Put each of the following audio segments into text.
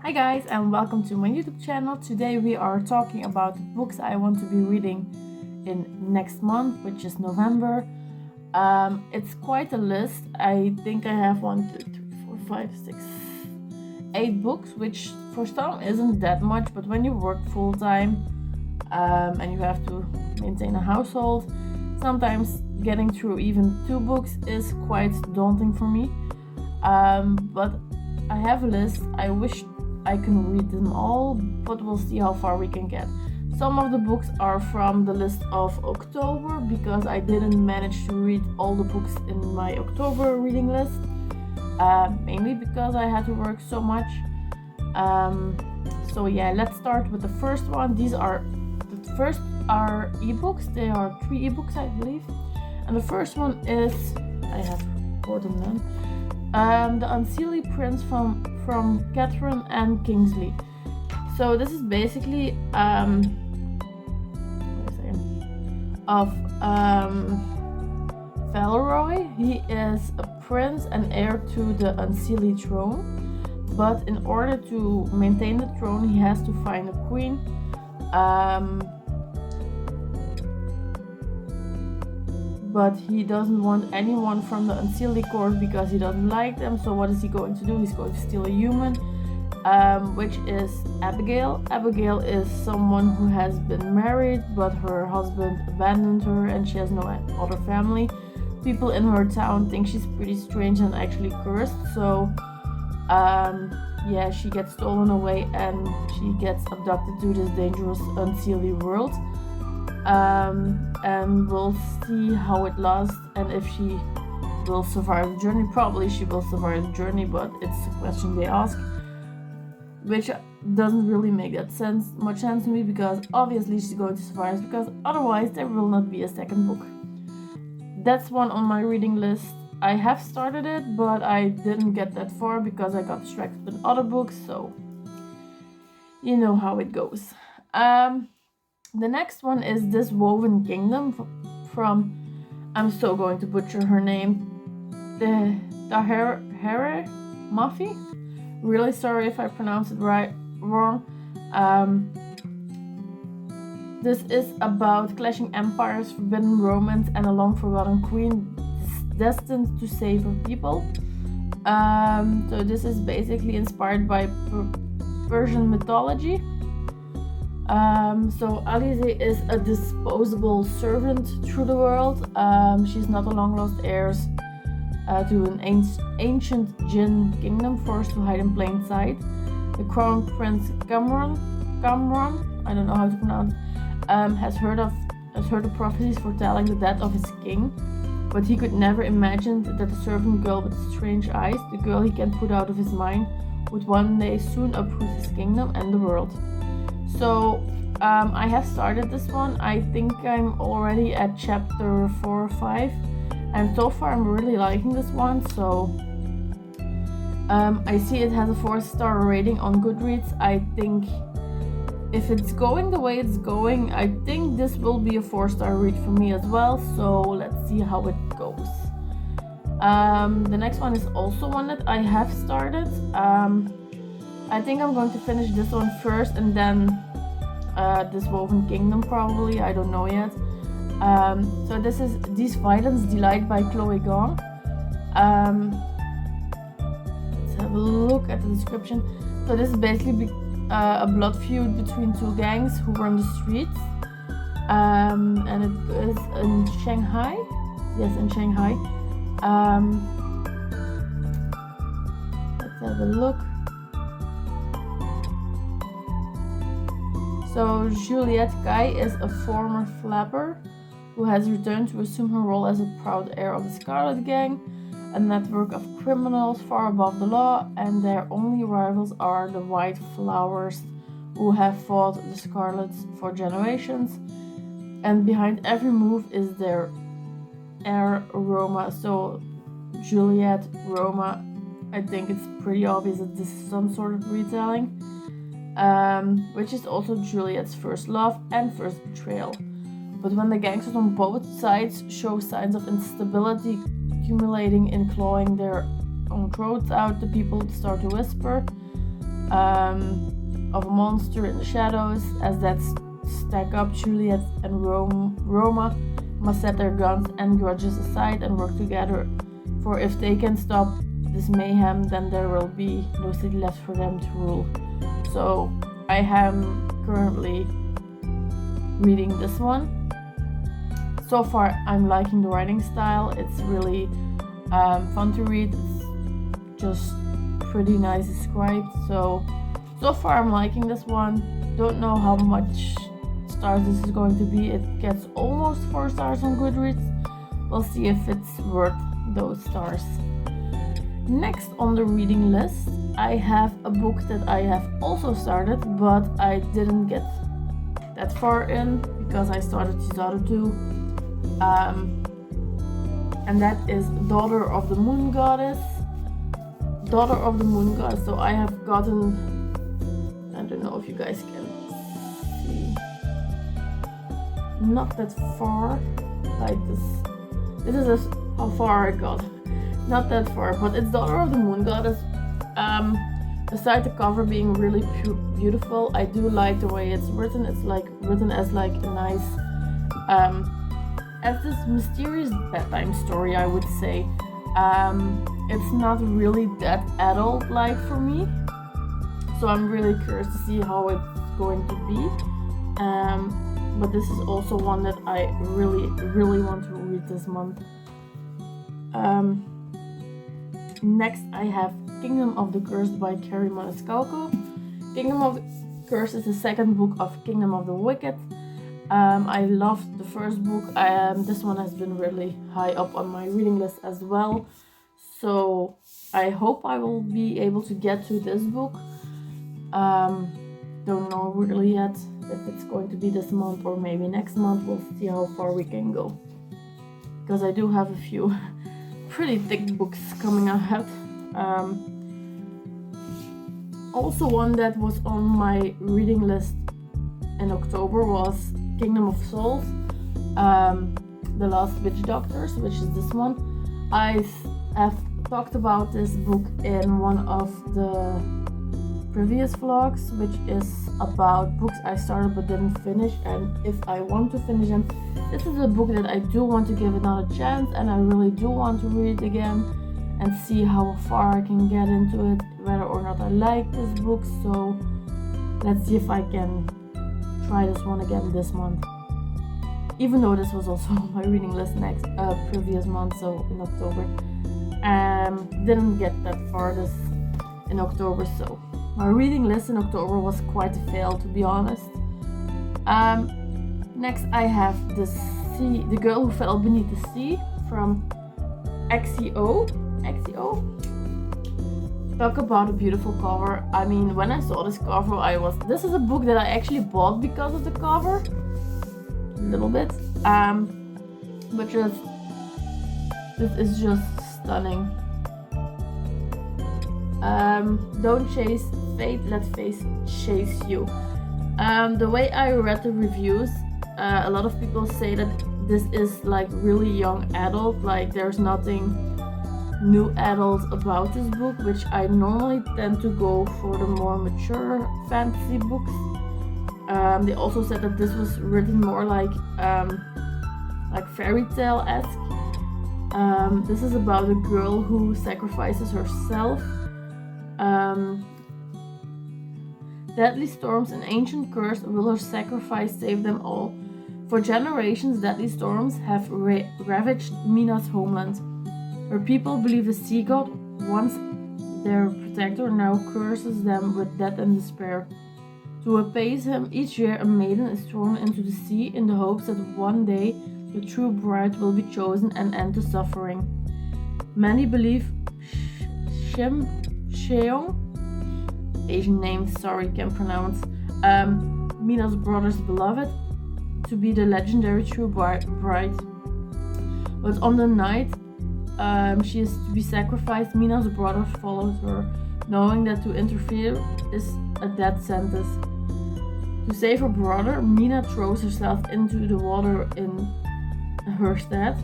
Hi guys and welcome to my YouTube channel. Today we are talking about the books I want to be reading in next month, which is November. It's quite a list. I think I have 8 books, which for some isn't that much, but when you work full time and you have to maintain a household, sometimes getting through even 2 books is quite daunting for me. But I have a list. I wish I can read them all, but we'll see how far we can get. Some of the books are from the list of October because I didn't manage to read all the books in my October reading list, mainly because I had to work so much. So yeah, let's start with the first one. The first are ebooks. There are 3 ebooks, I believe, and the first one is, I have 4 them then. The Unseelie Prince from Catherine Ann Kingsley. So this is basically of Valeroy. He is a prince and heir to the Unseelie throne, but in order to maintain the throne, he has to find a queen. But he doesn't want anyone from the Unseelie court because he doesn't like them. So what is he going to do? He's going to steal a human, which is Abigail. Abigail is someone who has been married, but her husband abandoned her and she has no other family. People in her town think she's pretty strange and actually cursed. So yeah, she gets stolen away and she gets abducted to this dangerous Unseelie world. And we'll see how it lasts and if she will survive the journey. Probably she will survive the journey, but it's a question they ask, which doesn't really make much sense to me, because obviously she's going to survive, because otherwise there will not be a second book. That's one on my reading list. I have started it, but I didn't get that far because I got distracted with other books, so you know how it goes. The next one is This Woven Kingdom from, I'm so going to butcher her name, Tahereh Mafi. Really sorry if I pronounce it wrong. This is about clashing empires, forbidden romance, and a long-forgotten queen destined to save her people. So this is basically inspired by Persian mythology. So Alize is a disposable servant through the world. She's not a long-lost heir to an ancient jinn kingdom forced to hide in plain sight. The crown prince Kamran, I don't know how to pronounce, has heard the prophecies foretelling the death of his king, but he could never imagine that the servant girl with strange eyes, the girl he can't put out of his mind, would one day soon uproot his kingdom and the world. So I have started this one. I think I'm already at chapter 4 or 5, and so far I'm really liking this one. So I see it has a 4-star rating on Goodreads. I think if it's going the way it's going, I think this will be a 4-star read for me as well. So let's see how it goes. The next one is also one that I have started. I think I'm going to finish this one first and then This Woven Kingdom probably. I don't know yet. So this is These Violence Delight by Chloe Gong. Let's have a look at the description. So this is basically a blood feud between 2 gangs who run the streets. And it is in Shanghai. Yes, in Shanghai. Let's have a look. So Juliette Kai is a former flapper who has returned to assume her role as a proud heir of the Scarlet Gang, a network of criminals far above the law, and their only rivals are the White Flowers, who have fought the Scarlets for generations. And behind every move is their heir Roma. So Juliette, Roma, I think it's pretty obvious that this is some sort of retelling. Which is also Juliette's first love and first betrayal. But when the gangsters on both sides show signs of instability accumulating in clawing their own throats out, the people start to whisper. of a monster in the shadows. As that stack up, Juliet and Roma must set their guns and grudges aside and work together, for if they can stop this mayhem, then there will be no city left for them to rule. So I am currently reading this one. So far I'm liking the writing style. It's really fun to read. It's just pretty nice described. So far I'm liking this one. Don't know how much stars this is going to be. It gets almost 4 stars on Goodreads. We'll see if it's worth those stars. Next on the reading list, I have a book that I have also started, but I didn't get that far in because I started these other two. And that is Daughter of the Moon Goddess. Daughter of the Moon Goddess. So I have gotten, I don't know if you guys can see, not that far, like this. This is how far I got. Not that far, but it's Daughter of the Moon Goddess. Besides the cover being really beautiful, I do like the way it's written. It's like written as like a nice, as this mysterious bedtime story, I would say. It's not really that adult-like for me, so I'm really curious to see how it's going to be. But this is also one that I really want to read this month. Next I have Kingdom of the Cursed by Kerri Maniscalco. Kingdom of the Cursed is the second book of Kingdom of the Wicked. I loved the first book. This one has been really high up on my reading list as well. So I hope I will be able to get to this book. Don't know really yet if it's going to be this month or maybe next month. We'll see how far we can go. Because I do have a few pretty thick books coming ahead. Also one that was on my reading list in October was Kingdom of Souls, The Last Witch Doctors, which is this one. I have talked about this book in one of the previous vlogs, which is about books I started but didn't finish, and if I want to finish them. This is a book that I do want to give another chance, and I really do want to read it again and see how far I can get into it, whether or not I like this book. So let's see if I can try this one again this month, even though this was also on my reading list previous month, so in October. Didn't get that far this in October, so my reading list in October was quite a fail, to be honest. Next I have The Girl Who Fell Beneath the Sea from XCO. Talk about a beautiful cover. I mean, when I saw this cover, this is a book that I actually bought because of the cover. A little bit. But this is just stunning. Don't chase fate, let fate chase you. The way I read the reviews, a lot of people say that this is like really young adult, like there's nothing new adult about this book, which I normally tend to go for the more mature fantasy books. They also said that this was written more like fairy tale-esque. This is about a girl who sacrifices herself. Deadly storms and ancient curse will her sacrifice save them all. For generations, deadly storms have ravaged Mina's homeland. Her people believe the sea god, once their protector, now curses them with death and despair. To appease him, each year a maiden is thrown into the sea in the hopes that one day the true bride will be chosen and end the suffering. Many believe Cheong, Asian name, sorry, can't pronounce, Mina's brother's beloved, to be the legendary true bride. But on the night she is to be sacrificed, Mina's brother follows her, knowing that to interfere is a death sentence. To save her brother, Mina throws herself into the water in her stead.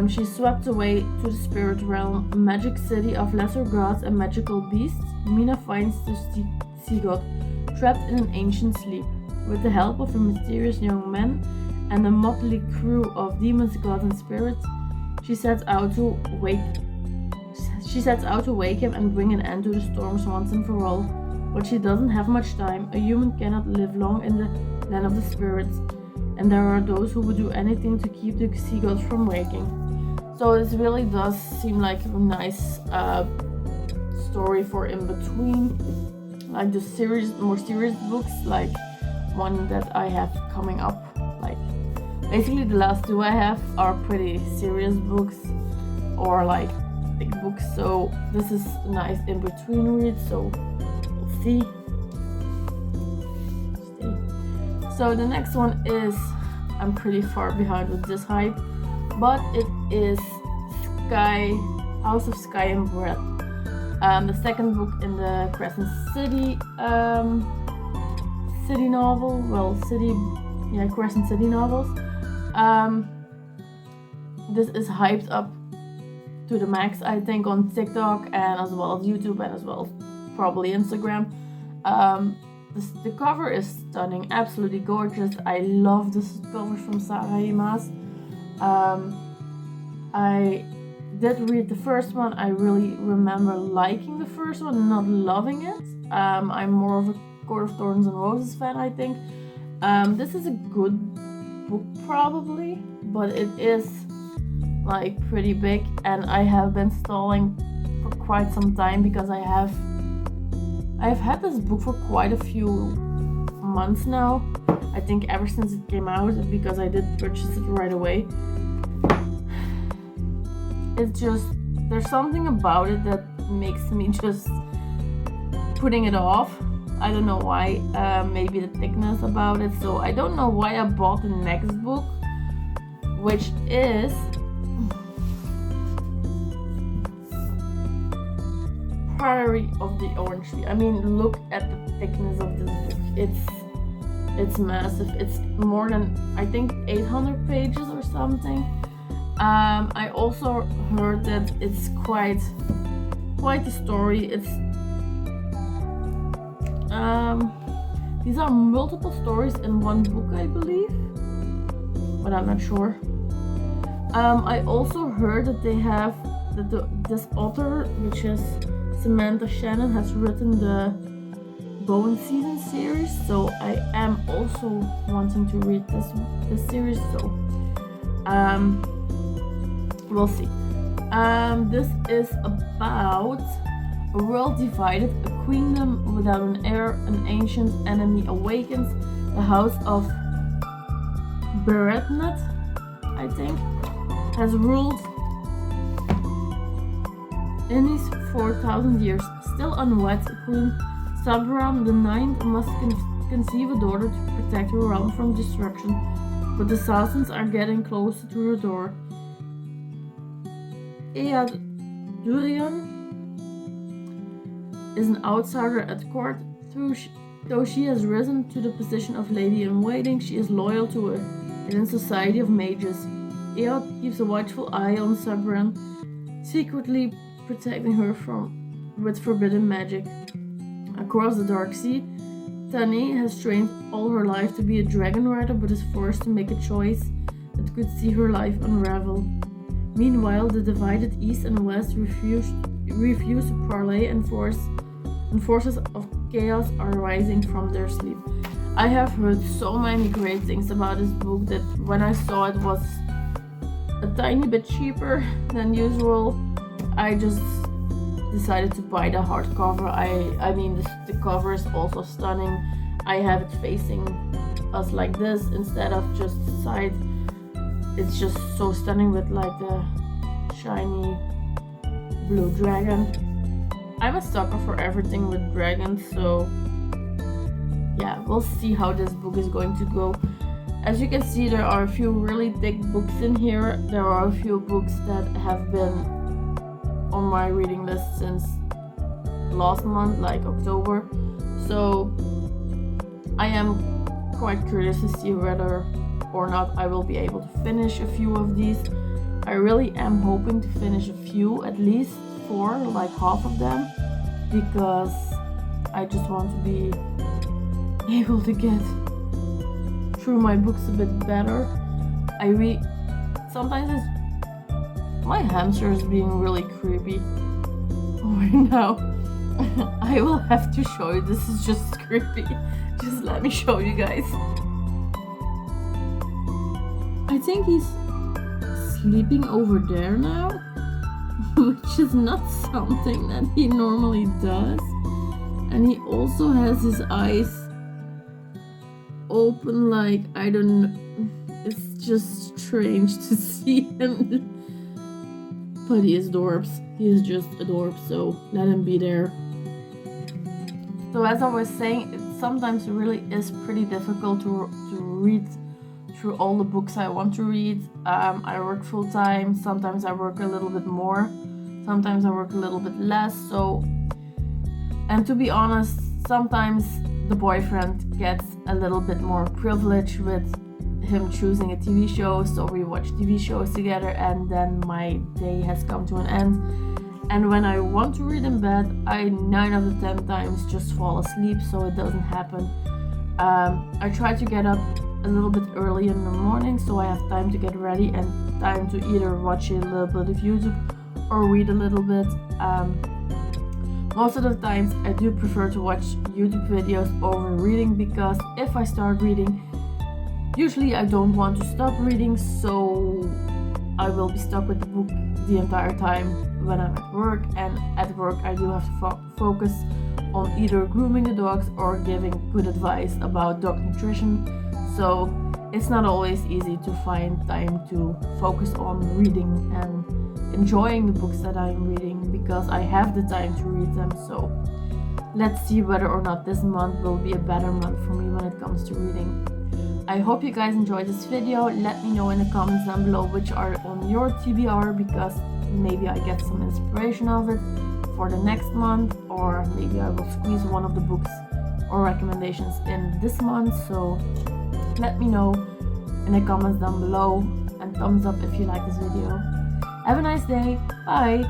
She's swept away to the spirit realm, a magic city of lesser gods and magical beasts. Mina finds the sea god trapped in an ancient sleep. With the help of a mysterious young man and a motley crew of demons, gods, and spirits, she sets out to wake him and bring an end to the storms once and for all. But she doesn't have much time. A human cannot live long in the land of the spirits, and there are those who would do anything to keep the sea gods from waking. So this really does seem like a nice story for in between, like the more serious books, like one that I have coming up. Like basically the last two I have are pretty serious books or like big books. So this is a nice in between read. So we'll see. So the next one is, I'm pretty far behind with this hype, but it is House of Sky and Breath. The second book in the Crescent City novel. Crescent City novels. This is hyped up to the max, I think, on TikTok and as well as YouTube and as well as probably Instagram. The cover is stunning, absolutely gorgeous. I love this cover from Sarah J. Maas. I did read the first one. I really remember liking the first one, not loving it. I'm more of a Court of Thorns and Roses fan, I think. This is a good book probably, but it is like pretty big, and I have been stalling for quite some time because I've had this book for quite a few months now. I think ever since it came out, because I did purchase it right away. It's just, there's something about it that makes me just putting it off. I don't know why, maybe the thickness about it. So I don't know why I bought the next book, which is Priory of the Orange Tree. I mean, look at the thickness of this book. It's massive. It's more than, I think, 800 pages or something. I also heard that it's quite a story. It's these are multiple stories in one book, I believe, but I'm not sure. I also heard that they have this author, which is Samantha Shannon, has written the Bone Season series, so I am also wanting to read this series. So we'll see. This is about a world divided, a queendom without an heir, an ancient enemy awakens. The house of Beretnet, I think, has ruled in these 4,000 years. Still unwed, Queen Sabram IX must conceive a daughter to protect her realm from destruction, but the assassins are getting closer to her door. Ead Durian is an outsider at court. Though she has risen to the position of lady-in-waiting, she is loyal to a hidden society of mages. Ead keeps a watchful eye on Sabran, secretly protecting her with forbidden magic. Across the Dark Sea, Tani has trained all her life to be a dragon rider, but is forced to make a choice that could see her life unravel. Meanwhile, the divided East and West refuse to parley, and forces of chaos are rising from their sleep. I have heard so many great things about this book that when I saw it was a tiny bit cheaper than usual, I just decided to buy the hardcover. I mean, the cover is also stunning. I have it facing us like this instead of just side. It's just so stunning with like the shiny blue dragon. I'm a sucker for everything with dragons, so yeah, we'll see how this book is going to go. As you can see, there are a few really thick books in here. There are a few books that have been on my reading list since last month, like October. So I am quite curious to see whether or not I will be able to finish a few of these. I really am hoping to finish a few, at least 4, like half of them. because I just want to be able to get through my books a bit better. Sometimes my hamster is being really creepy right now. I will have to show you. This is just creepy. Just let me show you guys. I think he's sleeping over there now, which is not something that he normally does. And he also has his eyes open, like, I don't know. It's just strange to see him. But he is adorbs. He is just adorbs, so let him be there. So as I was saying, it sometimes really is pretty difficult to read through all the books I want to read. I work full time. Sometimes I work a little bit more. Sometimes I work a little bit less. And to be honest, sometimes the boyfriend gets a little bit more privilege with him choosing a TV show, so we watch TV shows together, and then my day has come to an end. And when I want to read in bed, I 9 out of 10 times just fall asleep, so it doesn't happen. I try to get up a little bit early in the morning, so I have time to get ready and time to either watch a little bit of YouTube or read a little bit. Most of the times I do prefer to watch YouTube videos over reading, because if I start reading, usually I don't want to stop reading, so I will be stuck with the book the entire time when I'm at work. And at work I do have to focus on either grooming the dogs or giving good advice about dog nutrition, so it's not always easy to find time to focus on reading and enjoying the books that I'm reading, because I have the time to read them. So let's see whether or not this month will be a better month for me when it comes to reading. I hope you guys enjoyed this video. Let me know in the comments down below which are on your TBR, because maybe I get some inspiration of it for the next month, or maybe I will squeeze one of the books or recommendations in this month. So let me know in the comments down below, and thumbs up if you like this video. Have a nice day. Bye.